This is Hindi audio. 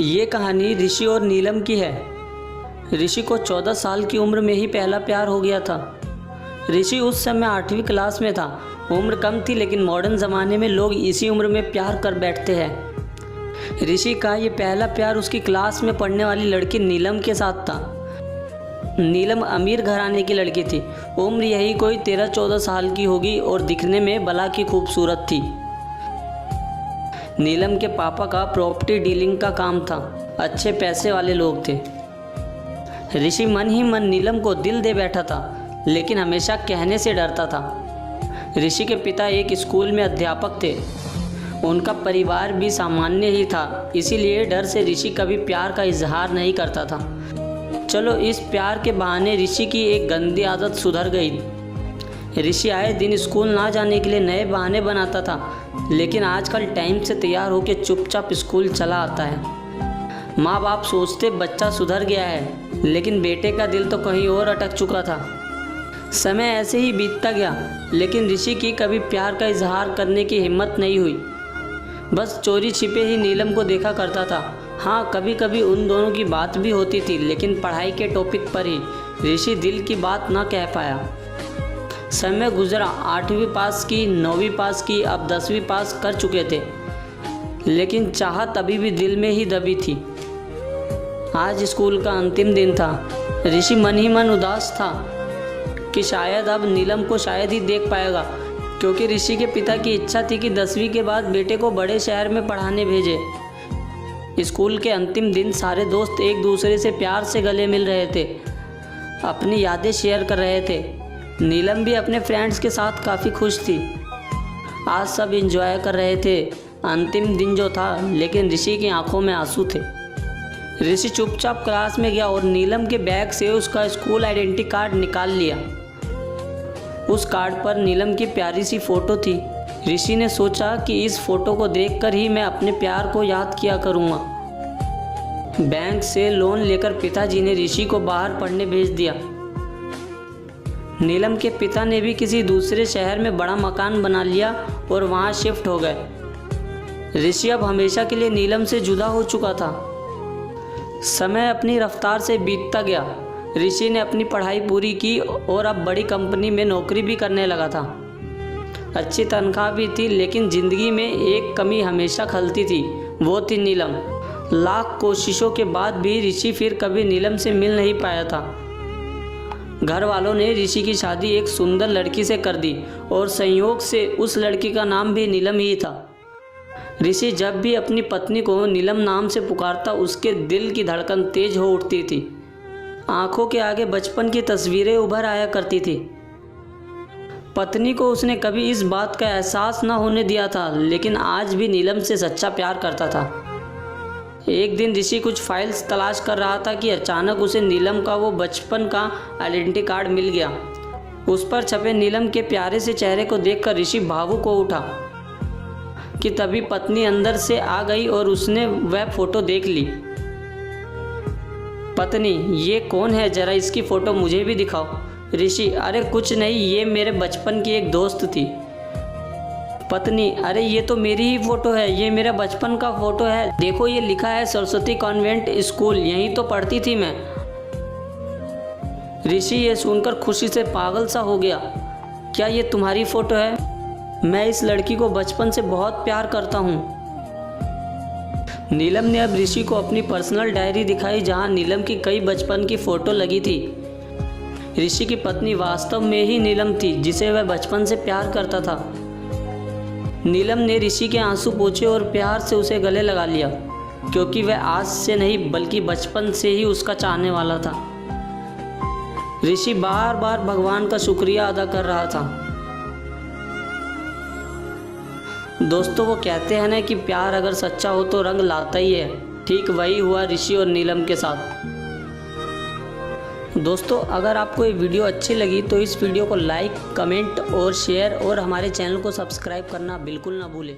ये कहानी ऋषि और नीलम की है। ऋषि को 14 साल की उम्र में ही पहला प्यार हो गया था। ऋषि उस समय 8वीं क्लास में था। उम्र कम थी, लेकिन मॉडर्न ज़माने में लोग इसी उम्र में प्यार कर बैठते हैं। ऋषि का ये पहला प्यार उसकी क्लास में पढ़ने वाली लड़की नीलम के साथ था। नीलम अमीर घराने की लड़की थी। उम्र यही कोई 13-14 साल की होगी और दिखने में भला की खूबसूरत थी। नीलम के पापा का प्रॉपर्टी डीलिंग का काम था। अच्छे पैसे वाले लोग थे। ऋषि मन ही मन नीलम को दिल दे बैठा था, लेकिन हमेशा कहने से डरता था। ऋषि के पिता एक स्कूल में अध्यापक थे। उनका परिवार भी सामान्य ही था, इसीलिए डर से ऋषि कभी प्यार का इजहार नहीं करता था। चलो, इस प्यार के बहाने ऋषि की एक गंदी आदत सुधर गई। ऋषि आए दिन स्कूल ना जाने के लिए नए बहाने बनाता था, लेकिन आजकल टाइम से तैयार होकर चुपचाप स्कूल चला आता है। माँ बाप सोचते बच्चा सुधर गया है, लेकिन बेटे का दिल तो कहीं और अटक चुका था। समय ऐसे ही बीतता गया, लेकिन ऋषि की कभी प्यार का इजहार करने की हिम्मत नहीं हुई। बस चोरी छिपे ही नीलम को देखा करता था। हाँ, कभी कभी उन दोनों की बात भी होती थी, लेकिन पढ़ाई के टॉपिक पर ही ऋषि दिल की बात ना कह पाया। समय गुजरा, 8वीं पास की, 9वीं पास की, अब 10वीं पास कर चुके थे, लेकिन चाहत अभी भी दिल में ही दबी थी। आज स्कूल का अंतिम दिन था। ऋषि मन ही मन उदास था कि शायद अब नीलम को शायद ही देख पाएगा, क्योंकि ऋषि के पिता की इच्छा थी कि 10वीं के बाद बेटे को बड़े शहर में पढ़ाने भेजे। स्कूल के अंतिम दिन सारे दोस्त एक दूसरे से प्यार से गले मिल रहे थे, अपनी यादें शेयर कर रहे थे। नीलम भी अपने फ्रेंड्स के साथ काफ़ी खुश थी। आज सब एंजॉय कर रहे थे। अंतिम दिन जो था, लेकिन ऋषि की आंखों में आंसू थे। ऋषि चुपचाप क्लास में गया और नीलम के बैग से उसका स्कूल आइडेंटिटी कार्ड निकाल लिया। उस कार्ड पर नीलम की प्यारी सी फ़ोटो थी। ऋषि ने सोचा कि इस फ़ोटो को देखकर ही मैं अपने प्यार को याद किया करूँगा। बैंक से लोन लेकर पिताजी ने ऋषि को बाहर पढ़ने भेज दिया। नीलम के पिता ने भी किसी दूसरे शहर में बड़ा मकान बना लिया और वहाँ शिफ्ट हो गए। ऋषि अब हमेशा के लिए नीलम से जुदा हो चुका था। समय अपनी रफ्तार से बीतता गया। ऋषि ने अपनी पढ़ाई पूरी की और अब बड़ी कंपनी में नौकरी भी करने लगा था। अच्छी तनख्वाह भी थी, लेकिन ज़िंदगी में एक कमी हमेशा खलती थी, वो थी नीलम। लाख कोशिशों के बाद भी ऋषि फिर कभी नीलम से मिल नहीं पाया था। घर वालों ने ऋषि की शादी एक सुंदर लड़की से कर दी और संयोग से उस लड़की का नाम भी नीलम ही था। ऋषि जब भी अपनी पत्नी को नीलम नाम से पुकारता, उसके दिल की धड़कन तेज हो उठती थी। आंखों के आगे बचपन की तस्वीरें उभर आया करती थी। पत्नी को उसने कभी इस बात का एहसास न होने दिया था, लेकिन आज भी नीलम से सच्चा प्यार करता था। एक दिन ऋषि कुछ फाइल्स तलाश कर रहा था कि अचानक उसे नीलम का वो बचपन का आइडेंटिटी कार्ड मिल गया। उस पर छपे नीलम के प्यारे से चेहरे को देखकर ऋषि भावुक हो उठा कि तभी पत्नी अंदर से आ गई और उसने वह फ़ोटो देख ली। पत्नी, ये कौन है? ज़रा इसकी फ़ोटो मुझे भी दिखाओ। ऋषि, अरे कुछ नहीं, ये मेरे बचपन की एक दोस्त थी। पत्नी, अरे ये तो मेरी ही फ़ोटो है, ये मेरा बचपन का फ़ोटो है। देखो, ये लिखा है सरस्वती कॉन्वेंट स्कूल, यहीं तो पढ़ती थी मैं। ऋषि ये सुनकर खुशी से पागल सा हो गया। क्या ये तुम्हारी फ़ोटो है? मैं इस लड़की को बचपन से बहुत प्यार करता हूँ। नीलम ने अब ऋषि को अपनी पर्सनल डायरी दिखाई, जहाँ नीलम की कई बचपन की फ़ोटो लगी थी। ऋषि की पत्नी वास्तव में ही नीलम थी, जिसे वह बचपन से प्यार करता था। नीलम ने ऋषि के आंसू पोंछे और प्यार से उसे गले लगा लिया, क्योंकि वह आज से नहीं बल्कि बचपन से ही उसका चाहने वाला था। ऋषि बार बार भगवान का शुक्रिया अदा कर रहा था। दोस्तों, वो कहते हैं ना कि प्यार अगर सच्चा हो तो रंग लाता ही है। ठीक वही हुआ ऋषि और नीलम के साथ। दोस्तों, अगर आपको ये वीडियो अच्छी लगी तो इस वीडियो को लाइक, कमेंट और शेयर और हमारे चैनल को सब्सक्राइब करना बिल्कुल ना भूलें।